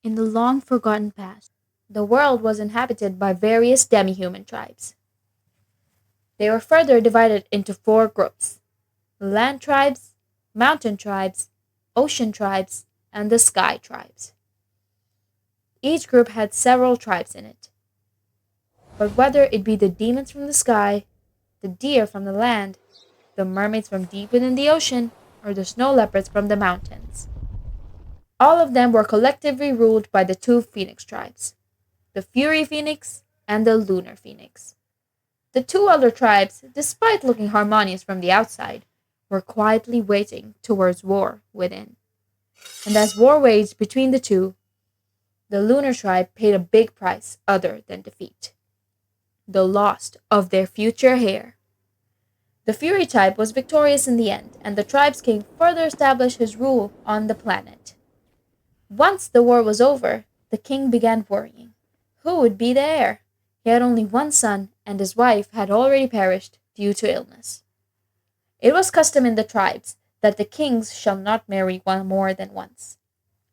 In the long forgotten past, the world was inhabited by various demi-human tribes. They were further divided into four groups: land tribes, mountain tribes, ocean tribes, and the sky tribes. Each group had several tribes in it, but whether it be the demons from the sky, the deer from the land, the mermaids from deep within the ocean, or the snow leopards from the mountains, all of them were collectively ruled by the two phoenix tribes, the Fury Phoenix and the Lunar Phoenix. The two other tribes, despite looking harmonious from the outside, were quietly waiting towards war within. And as war waged between the two, the Lunar tribe paid a big price other than defeat: the loss of their future heir. The Fury tribe was victorious in the end, and the tribe's king further established his rule on the planet. Once the war was over, the king began worrying. Who would be the heir? He had only one son, and his wife had already perished due to illness. It was custom in the tribes that the kings shall not marry one more than once.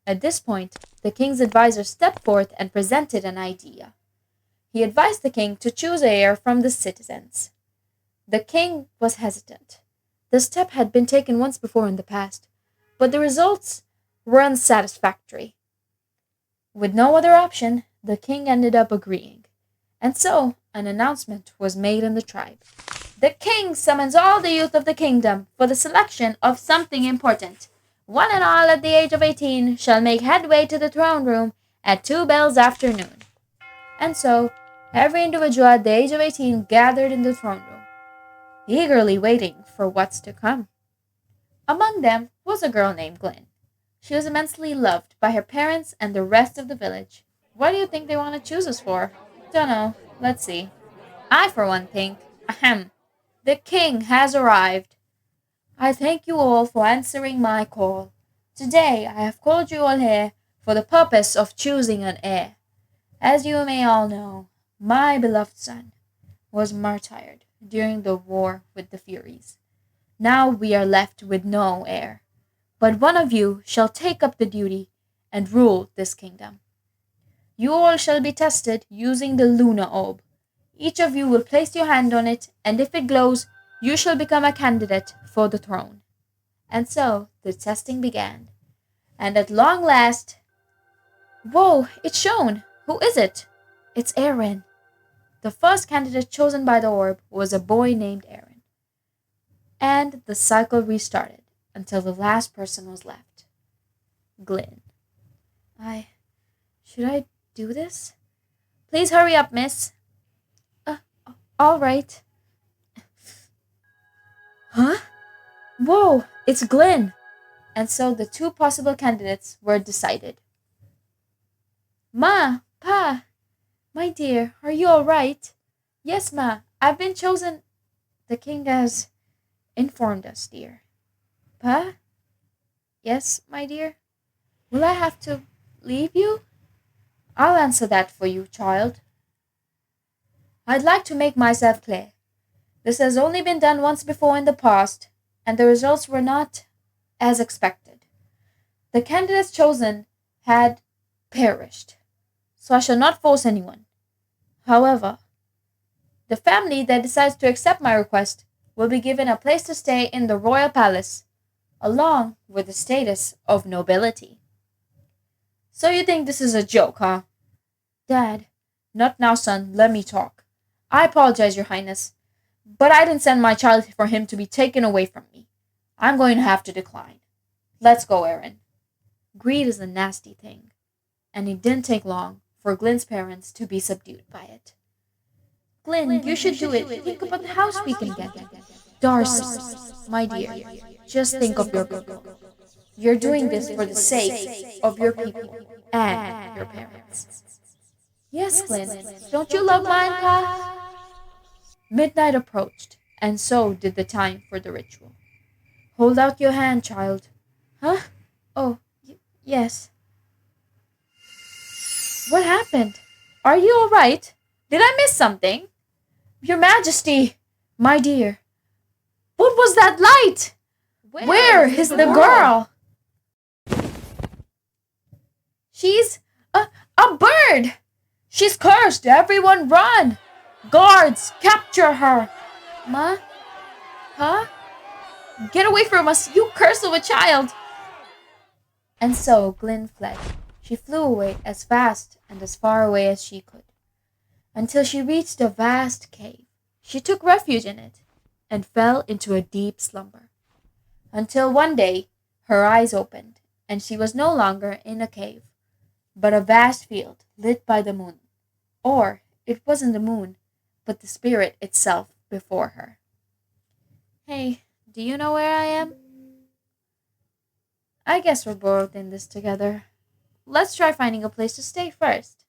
At this point, the king's advisor stepped forth and presented an idea. He advised the king to choose a heir from the citizens. The king was hesitant. The step had been taken once before in the past, but the results were unsatisfactory. With no other option, the king ended up agreeing, and so an announcement was made in the tribe. The king summons all the youth of the kingdom for the selection of something important. One and all at the age of 18 shall make headway to the throne room at 2 bells after noon. And so, every individual at the age of 18 gathered in the throne room, eagerly waiting for what's to come. Among them was a girl named Glynn. She was immensely loved by her parents and the rest of the village. What do you think they want to choose us for? Dunno. Let's see. I, for one, think, the king has arrived. I thank you all for answering my call. Today I have called you all here for the purpose of choosing an heir. As you may all know, my beloved son was martyred during the war with the Furies. Now we are left with no heir, but one of you shall take up the duty and rule this kingdom. You all shall be tested using the Luna Orb. Each of you will place your hand on it, and if it glows, you shall become a candidate for the throne. And so the testing began. And at long last... Whoa, it's shown! Who is it? It's Aaron. The first candidate chosen by the orb was a boy named Aaron. And the cycle restarted until the last person was left. Glynn. Should I do this? Please hurry up, miss. All right. Huh? Whoa, it's Glynn. And so the two possible candidates were decided. Ma, Pa, my dear, are you all right? Yes, Ma, I've been chosen. The king has informed us, dear. Pa? Yes, my dear? Will I have to leave you? I'll answer that for you, child. I'd like to make myself clear. This has only been done once before in the past, and the results were not as expected. The candidates chosen had perished, so I shall not force anyone. However, the family that decides to accept my request will be given a place to stay in the royal palace, along with the status of nobility. So you think this is a joke, huh? Dad, not now, son. Let me talk. I apologize, Your Highness, but I didn't send my child for him to be taken away from me. I'm going to have to decline. Let's go, Aaron. Greed is a nasty thing, and it didn't take long for Glynn's parents to be subdued by it. Glynn, you should do it. Think about the house we can get. Darcy, my dear, just think of your people. You're doing this for the sake of your people and your parents. Yes, Glynn. Don't you love mine, Pa? Midnight approached, and so did the time for the ritual. Hold out your hand, child. Huh? Oh, yes. What happened? Are you all right? Did I miss something? Your Majesty, my dear. What was that light? Where is the girl? She's A bird! She's cursed! Everyone run! Guards, capture her! Ma? Huh? Get away from us, you curse of a child! And so Glynn fled. She flew away as fast and as far away as she could, until she reached a vast cave. She took refuge in it and fell into a deep slumber, until one day her eyes opened, and she was no longer in a cave, but a vast field lit by the moon. Or it wasn't the moon, but the spirit itself before her. Hey, do you know where I am? I guess we're both in this together. Let's try finding a place to stay first.